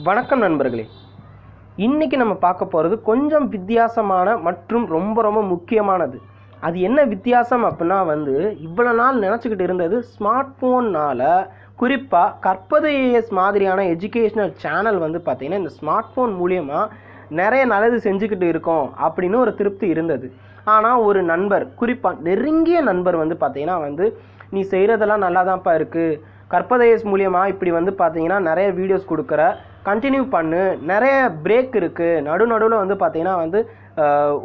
வணக்கம் நண்பர்களே. இன்னைக்கு நம்ம பார்க்க போகிறது கொஞ்சம் வித்தியாசமான மற்றும் ரொம்ப முக்கியமானது. அது என்ன வித்தியாசம் அப்படின்னா இவ்வளோ நாள் நினச்சிக்கிட்டு இருந்தது ஸ்மார்ட் ஃபோன்னால் குறிப்பாக கற்பது மாதிரியான எஜுகேஷ்னல் சேனல் பார்த்திங்கன்னா இந்த ஸ்மார்ட் ஃபோன் மூலியமாக நிறைய நல்லது செஞ்சுக்கிட்டு இருக்கோம் அப்படின்னு ஒரு திருப்தி இருந்தது. ஆனால் ஒரு நண்பர், குறிப்பாக நெருங்கிய நண்பர் பார்த்திங்கன்னா நீ செய்கிறதெல்லாம் நல்லா தான்ப்பா இருக்குது, கற்பது மூலியமாக இப்படி பார்த்தீங்கன்னா நிறைய வீடியோஸ் கொடுக்குற, கண்டினியூ பண்ணு, நிறைய பிரேக் இருக்குது, நடுவில் பார்த்தீங்கன்னா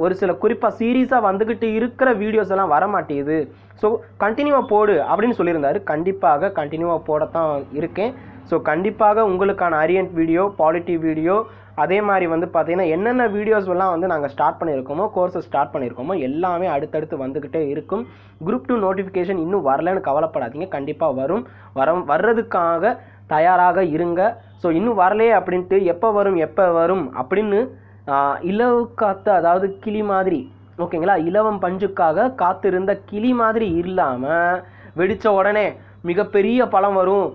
ஒரு சில குறிப்பாக சீரியஸாக வந்துக்கிட்டு இருக்கிற வீடியோஸ் எல்லாம் வர மாட்டேங்குது, ஸோ கண்டினியூவாக போடு அப்படின்னு சொல்லியிருந்தாரு. கண்டிப்பாக கண்டினியூவாக போடத்தான் இருக்கேன். ஸோ கண்டிப்பாக உங்களுக்கான அரியன்ட் வீடியோ, பாலிட்டி வீடியோ, அதே மாதிரி பார்த்தீங்கன்னா என்னென்ன வீடியோஸ் எல்லாம் நாங்கள் ஸ்டார்ட் பண்ணியிருக்கோமோ, கோர்ஸை ஸ்டார்ட் பண்ணியிருக்கோமோ எல்லாமே அடுத்தடுத்து வந்துக்கிட்டே இருக்கும். குரூப் 2 நோட்டிஃபிகேஷன் இன்னும் வரலன்னு கவலைப்படாதீங்க, கண்டிப்பாக வர்றதுக்காக தயாராக இருங்க. ஸோ இன்னும் வரலையே அப்படின்ட்டு எப்போ வரும் அப்படின்னு இலவு காத்து, அதாவது கிளி மாதிரி, ஓகேங்களா, இலவம் பஞ்சுக்காக காத்திருந்த கிளி மாதிரி இல்லாமல் வெடித்த உடனே மிகப்பெரிய பழம் வரும்,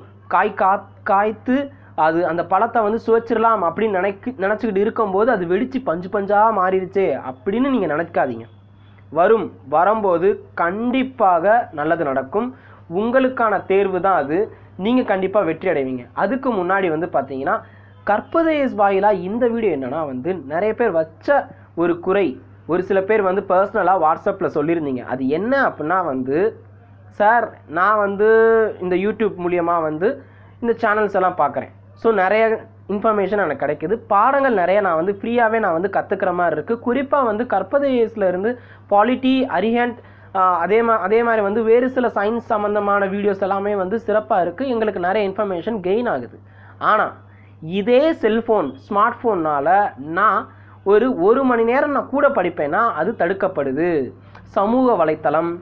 காய்த்து அது அந்த பழத்தை சுவைச்சிடலாம் அப்படின்னு நினச்சிக்கிட்டு இருக்கும்போது அது வெடித்து பஞ்சாக மாறிடுச்சே அப்படின்னு நீங்கள் நினைக்காதீங்க. வரும்போது கண்டிப்பாக நல்லது நடக்கும். உங்களுக்கான தேர்வு தான் அது, நீங்கள் கண்டிப்பாக வெற்றி அடைவீங்க. அதுக்கு முன்னாடி பார்த்தீங்கன்னா கற்பது வாயிலாக இந்த வீடியோ என்னன்னா நிறைய பேர் வச்ச ஒரு குறை, ஒரு சில பேர் பர்சனலாக வாட்ஸ்அப்பில் சொல்லியிருந்தீங்க. அது என்ன அப்படின்னா சார், நான் இந்த யூடியூப் மூலியமாக இந்த சேனல்ஸ் எல்லாம் பார்க்குறேன், ஸோ நிறைய இன்ஃபர்மேஷன் எனக்கு கிடைக்குது, பாடங்கள் நிறைய நான் ஃப்ரீயாகவே நான் கற்றுக்கிற மாதிரி இருக்குது. குறிப்பாக கற்பது இருந்து பாலிட்டி, அரிஹண்ட், அதே மாதிரி வேறு சில சயின்ஸ் சம்மந்தமான வீடியோஸ் எல்லாமே சிறப்பாக இருக்குது, எங்களுக்கு நிறைய இன்ஃபர்மேஷன் கெயின் ஆகுது. ஆனால் இதே செல்ஃபோன், ஸ்மார்ட் ஃபோன்னால் நான் ஒரு மணி நேரம் நான் கூட படிப்பேன்னா அது தடுக்கப்படுது. சமூக வலைத்தளம்,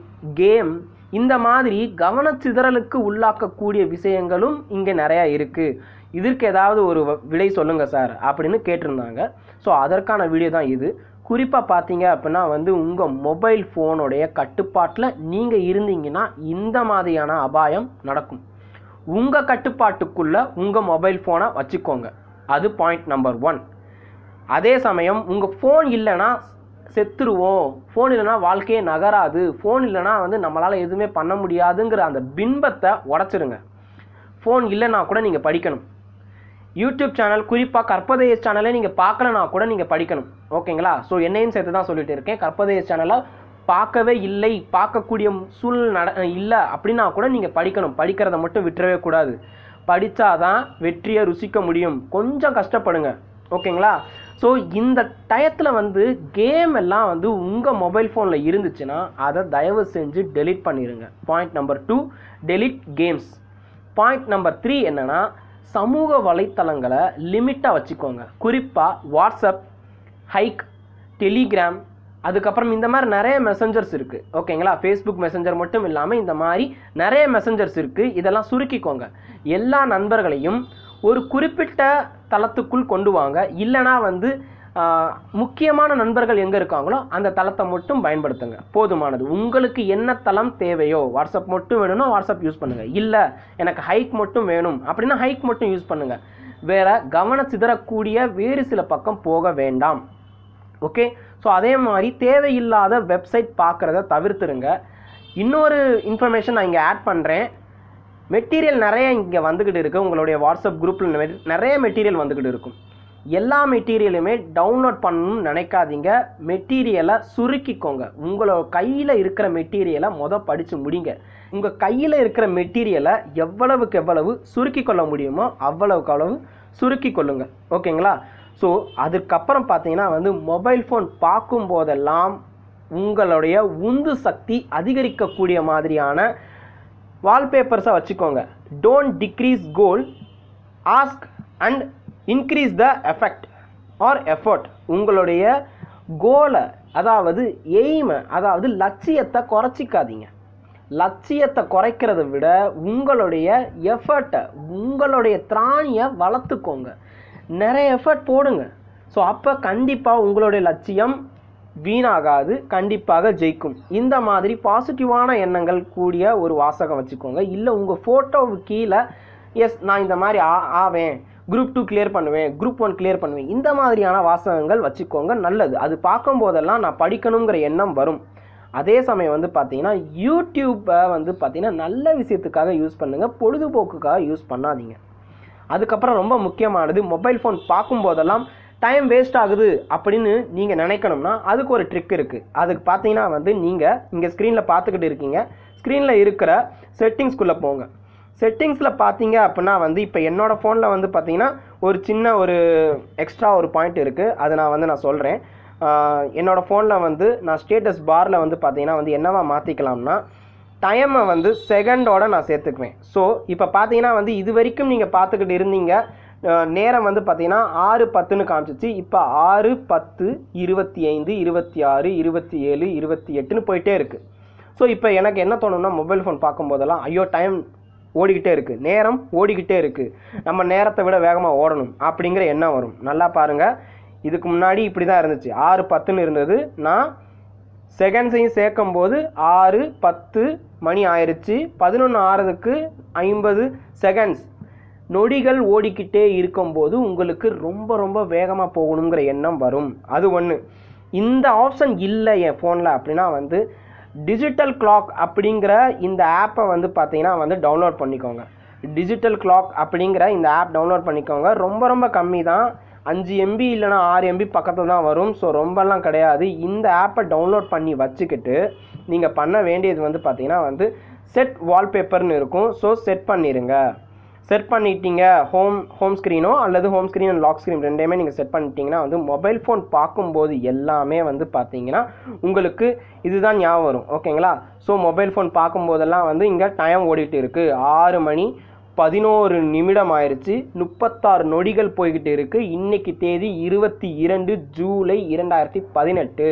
கேம், இந்த மாதிரி கவனச்சிதறலுக்கு உள்ளாக்கக்கூடிய விஷயங்களும் இங்கே நிறையா இருக்குது. இதற்கு ஏதாவது ஒரு விடை சொல்லுங்கள் சார் அப்படின்னு கேட்டிருந்தாங்க. ஸோ அதற்கான வீடியோ தான் இது. குறிப்பாக பார்த்தீங்க அப்படின்னா உங்கள் மொபைல் ஃபோனுடைய கட்டுப்பாட்டில் நீங்கள் இருந்தீங்கன்னா இந்த மாதிரியான அபாயம் நடக்கும். உங்கள் கட்டுப்பாட்டுக்குள்ளே உங்கள் மொபைல் ஃபோனை வச்சுக்கோங்க, அது பாயிண்ட் நம்பர் 1. அதே சமயம் உங்கள் ஃபோன் இல்லைன்னா செத்துருவோம், ஃபோன் இல்லைனா வாழ்க்கையே நகராது, ஃபோன் இல்லைனா நம்மளால் எதுவுமே பண்ண முடியாதுங்கிற அந்த பின்பத்தை உடச்சிருங்க. ஃபோன் இல்லைனா கூட நீங்கள் படிக்கணும். யூடியூப் சேனல், குறிப்பாக கற்பது சேனலை நீங்கள் பார்க்கலனா கூட நீங்கள் படிக்கணும், ஓகேங்களா? ஸோ என்னையும் சேர்த்து தான் சொல்லிட்டு இருக்கேன். கற்பது சேனலை பார்க்கவே இல்லை, பார்க்கக்கூடிய சூழ்நிலை இல்லை அப்படின்னா கூட நீங்கள் படிக்கணும். படிக்கிறத மட்டும் விட்டுறவே கூடாது. படித்தாதான் வெற்றியை ருசிக்க முடியும். கொஞ்சம் கஷ்டப்படுங்க, ஓகேங்களா? ஸோ இந்த டயத்தில் கேம் எல்லாம் உங்கள் மொபைல் ஃபோனில் இருந்துச்சுன்னா அதை தயவு செஞ்சு டெலீட் பண்ணிடுங்க. Point number 2, delete games. Point number 3 என்னென்னா, சமூக வலைத்தளங்களை லிமிட்டாக வச்சுக்கோங்க. குறிப்பாக வாட்ஸ்அப், ஹைக், டெலிகிராம், அதுக்கப்புறம் இந்த மாதிரி நிறைய மெசஞ்சர்ஸ் இருக்குது, ஓகேங்களா? ஃபேஸ்புக் மெசஞ்சர் மட்டும் இல்லாமல் இந்த மாதிரி நிறைய மெசஞ்சர்ஸ் இருக்குது. இதெல்லாம் சுருக்கிக்கோங்க. எல்லா நண்பர்களையும் ஒரு குறிப்பிட்ட தளத்துக்குள் கொண்டு வாங்க. இல்லைனா முக்கியமான நண்பர்கள் எங்கே இருக்காங்களோ அந்த தளத்தை மட்டும் பயன்படுத்துங்க, போதுமானது. உங்களுக்கு என்ன தளம் தேவையோ, வாட்ஸ்அப் மட்டும் வேணும்னா வாட்ஸ்அப் யூஸ் பண்ணுங்கள், இல்லை எனக்கு ஹைக் மட்டும் வேணும் அப்படின்னா ஹைக் மட்டும் யூஸ் பண்ணுங்கள். வேறு கவனச்சிதறக்கூடிய வேறு சில பக்கம் போக வேண்டாம், ஓகே? ஸோ அதே மாதிரி தேவையில்லாத வெப்சைட் பார்க்குறத தவிர்த்துருங்க. இன்னொரு இன்ஃபர்மேஷன் நான் இங்கே ஆட் பண்ணுறேன். மெட்டீரியல் நிறைய இங்கே வந்துக்கிட்டு இருக்குது. உங்களுடைய வாட்ஸ்அப் குரூப்பில் நிறைய மெட்டீரியல் வந்துக்கிட்டு இருக்கும். எல்லா மெட்டீரியலுமே டவுன்லோட் பண்ணணும்னு நினைக்காதீங்க. மெட்டீரியலை சுருக்கிக்கோங்க. உங்களோட கையில் இருக்கிற மெட்டீரியலை படித்து முடிங்க. உங்கள் கையில் இருக்கிற மெட்டீரியலை எவ்வளவுக்கு எவ்வளவு சுருக்கி கொள்ள முடியுமோ அவ்வளவுக்கு அவ்வளவு சுருக்கி கொள்ளுங்க, ஓகேங்களா? ஸோ அதுக்கப்புறம் பார்த்தீங்கன்னா மொபைல் ஃபோன் பார்க்கும் போதெல்லாம் உங்களுடைய உந்து சக்தி அதிகரிக்கக்கூடிய மாதிரியான வால்பேப்பர்ஸை வச்சுக்கோங்க. Don't decrease goal, ask and increase the effect or effort. உங்களுடைய கோலை, அதாவது எய்மை, அதாவது லட்சியத்தை குறைச்சிக்காதீங்க. லட்சியத்தை குறைக்கிறத விட உங்களுடைய எஃபர்ட்டை, உங்களுடைய திராணியை வளர்த்துக்கோங்க. நிறைய எஃபர்ட் போடுங்க. ஸோ அப்போ கண்டிப்பாக உங்களுடைய லட்சியம் வீணாகாது, கண்டிப்பாக ஜெயிக்கும். இந்த மாதிரி பாசிட்டிவான எண்ணங்கள் கூடிய ஒரு வாசகம் வச்சுக்கோங்க. இல்லை உங்கள் ஃபோட்டோவுக்கு கீழே எஸ் நான் இந்த மாதிரி ஆவேன், குரூப் 2 கிளியர் பண்ணுவேன், குரூப் 1 கிளியர் பண்ணுவேன். இந்த மாதிரியான வாசகங்கள் வச்சுக்கோங்க, நல்லது. அது பார்க்கும்போதெல்லாம் நான் படிக்கணுங்கிற எண்ணம் வரும். அதே சமயம் வந்து பார்த்தீங்கன்னா யூடியூப்பை வந்து பார்த்தீங்கன்னா நல்ல விஷயத்துக்காக யூஸ் பண்ணுங்கள், பொழுதுபோக்குக்காக யூஸ் பண்ணாதீங்க. அதுக்கப்புறம் ரொம்ப முக்கியமானது, மொபைல் ஃபோன் பார்க்கும்போதெல்லாம் டைம் வேஸ்ட் ஆகுது அப்படின்னு நீங்கள் நினைக்கணும்னா அதுக்கு ஒரு ட்ரிக் இருக்குது. அதுக்கு பார்த்தீங்கன்னா வந்து நீங்கள் இங்கே ஸ்க்ரீனில் பார்த்துக்கிட்டு இருக்கீங்க, ஸ்க்ரீனில் இருக்கிற செட்டிங்ஸ்குள்ளே போங்க. செட்டிங்ஸில் பார்த்தீங்க அப்படின்னா வந்து இப்போ என்னோடய ஃபோனில் வந்து பார்த்தீங்கன்னா ஒரு சின்ன ஒரு எக்ஸ்ட்ரா ஒரு பாயிண்ட் இருக்குது, அது நான் சொல்கிறேன். என்னோடய ஃபோனில் வந்து நான் ஸ்டேட்டஸ் பாரில் வந்து பார்த்தீங்கன்னா வந்து என்னவா மாற்றிக்கலாம்னா டைமை வந்து செகண்டோட நான் சேர்த்துக்குவேன். ஸோ இப்போ பார்த்தீங்கன்னா வந்து இது வரைக்கும் நீங்கள் பார்த்துக்கிட்டு இருந்தீங்க, நேரம் வந்து பார்த்தீங்கன்னா 6:10ன்னு காமிச்சிச்சு. இப்போ 6:10, 25, 26, 27, 28ன்னு போயிட்டே இருக்குது. ஸோ இப்போ எனக்கு என்ன தோணும்னா மொபைல் ஃபோன் பார்க்கும்போதெல்லாம் ஐயோ டைம் ஓடிக்கிட்டே இருக்குது, நேரம் ஓடிக்கிட்டே இருக்குது, நம்ம நேரத்தை விட வேகமாக ஓடணும் அப்படிங்கிற எண்ணம் வரும். நல்லா பாருங்கள், இதுக்கு முன்னாடி இப்படி தான் இருந்துச்சு, 6:10ன்னு இருந்தது. நான் செகண்ட்ஸையும் சேர்க்கும்போது 6:10 மணி ஆயிடுச்சு. 11 ஆறதுக்கு 50 செகண்ட்ஸ். நொடிகள் ஓடிக்கிட்டே இருக்கும்போது உங்களுக்கு ரொம்ப ரொம்ப வேகமாக போகணுங்கிற எண்ணம் வரும். அது ஒன்று. இந்த ஆப்ஷன் இல்லை என் ஃபோனில் அப்படின்னா வந்து டிஜிட்டல் கிளாக் அப்படிங்கிற இந்த ஆப்பை வந்து பார்த்தீங்கன்னா வந்து டவுன்லோட் பண்ணிக்கோங்க. டிஜிட்டல் கிளாக் அப்படிங்கிற இந்த ஆப் டவுன்லோட் பண்ணிக்கோங்க. ரொம்ப ரொம்ப கம்மி தான், 5 MB இல்லைனா 6 MB பக்கத்தில் தான் வரும். ஸோ ரொம்பலாம் கிடையாது. இந்த ஆப்பை டவுன்லோட் பண்ணி வச்சுக்கிட்டு நீங்கள் பண்ண வேண்டியது வந்து பார்த்தீங்கன்னா வந்து செட் வால்பேப்பர்னு இருக்கும். ஸோ செட் பண்ணிடுங்க. செட் பண்ணிட்டீங்க, ஹோம் ஸ்க்ரீனோ அல்லது home screen and lock screen ரெண்டையுமே நீங்கள் செட் பண்ணிட்டீங்கன்னா வந்து மொபைல் ஃபோன் பார்க்கும்போது எல்லாமே வந்து பார்த்தீங்கன்னா உங்களுக்கு இதுதான் ஞாபகம் வரும். ஓகேங்களா? ஸோ மொபைல் ஃபோன் பார்க்கும்போதெல்லாம் வந்து இங்கே டைம் ஓடிட்டு இருக்குது, 6:11 ஆயிடுச்சு, 36 நொடிகள் போய்கிட்டு இருக்குது. இன்றைக்கி தேதி 22 ஜூலை 2018.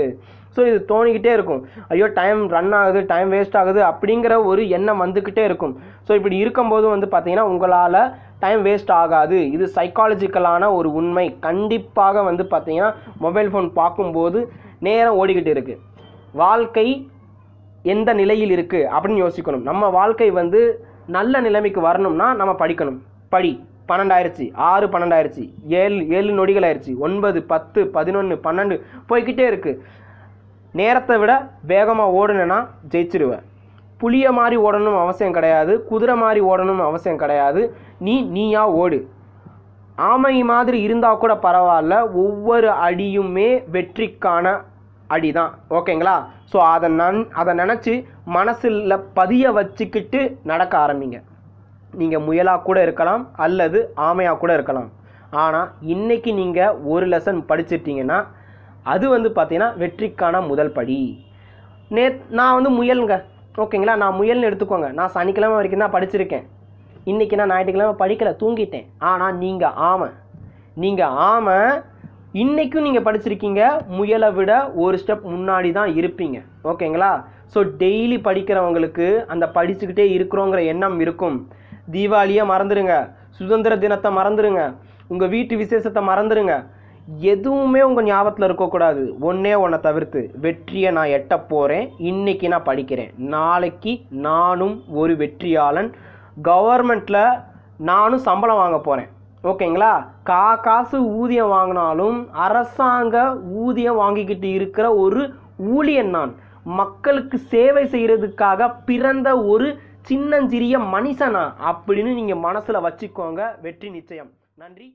ஸோ இது தோணிக்கிட்டே இருக்கும், ஐயோ டைம் ரன் ஆகுது, டைம் வேஸ்ட் ஆகுது அப்படிங்கிற ஒரு எண்ணம் வந்துக்கிட்டே இருக்கும். ஸோ இப்படி இருக்கும்போது வந்து பார்த்தீங்கன்னா உங்களால் டைம் வேஸ்ட் ஆகாது. இது சைக்காலஜிக்கலான ஒரு உண்மை. கண்டிப்பாக வந்து பார்த்தீங்கன்னா மொபைல் ஃபோன் பார்க்கும்போது நேரம் ஓடிக்கிட்டு இருக்குது. வாழ்க்கை எந்த நிலையில் இருக்குது அப்படின்னு யோசிக்கணும். நம்ம வாழ்க்கை வந்து நல்ல நிலைமைக்கு வரணும்னா நம்ம படிக்கணும். படி. 12 ஆயிடுச்சு, 6:12 ஆயிடுச்சு, 7 நொடிகள் ஆயிடுச்சு, 9, 10, 11, 12 போய்கிட்டே இருக்குது. நேரத்தை விட வேகமாக ஓடுனேன்னா ஜெயிச்சிருவேன். புளிய மாதிரி ஓடணும் அவசியம் கிடையாது, குதிரை மாதிரி ஓடணும் அவசியம் கிடையாது. நீயா ஓடு. ஆமை மாதிரி இருந்தால் கூட பரவாயில்ல, ஒவ்வொரு அடியுமே வெற்றிக்கான அடி தான். ஓகேங்களா? ஸோ அதை நினச்சி மனசில் பதிய வச்சுக்கிட்டு நடக்க ஆரம்பிங்க. நீங்கள் முயலாக கூட இருக்கலாம் அல்லது ஆமையாக கூட இருக்கலாம். ஆனால் இன்றைக்கி நீங்கள் ஒரு லெசன் படிச்சிட்டிங்கன்னா அது வந்து பார்த்தீங்கன்னா வெற்றிக்கான முதல் படி. நான் வந்து முயலுங்க. ஓகேங்களா? நான் முயல்னு எடுத்துக்கோங்க. நான் சனிக்கிழமை வரைக்கும் தான் படிச்சிருக்கேன். இன்றைக்கி நான் ஞாயிற்றுக்கிழமை படிக்கலை, தூங்கிட்டேன். ஆனால் நீங்கள் ஆமை இன்றைக்கும் நீங்கள் படிச்சிருக்கீங்க, முயலை விட ஒரு ஸ்டெப் முன்னாடி தான் இருப்பீங்க. ஓகேங்களா? ஸோ டெய்லி படிக்கிறவங்களுக்கு அந்த படிச்சுக்கிட்டே இருக்கிறோங்கிற எண்ணம் இருக்கும். தீபாவளியை மறந்துடுங்க, சுதந்திர தினத்தை மறந்துடுங்க, உங்கள் வீட்டு விசேஷத்தை மறந்துடுங்க. எதுவுமே உங்கள் ஞாபகத்தில் இருக்கக்கூடாது. ஒன்றை தவிர்த்து வெற்றியை நான் எட்ட போகிறேன். இன்றைக்கி நான் படிக்கிறேன், நாளைக்கு நானும் ஒரு வெற்றியாளன், கவர்மெண்ட்டில் நானும் சம்பளம் வாங்க போகிறேன். ஓகேங்களா? காசு ஊதியம் வாங்கினாலும் அரசாங்க ஊதியம் வாங்கிக்கிட்டு இருக்கிற ஒரு ஊழியன் நான். மக்களுக்கு சேவை செய்கிறதுக்காக பிறந்த ஒரு சின்னஞ்சிறிய மனுஷனா அப்படின்னு நீங்கள் மனசில் வச்சுக்கோங்க. வெற்றி நிச்சயம். நன்றி.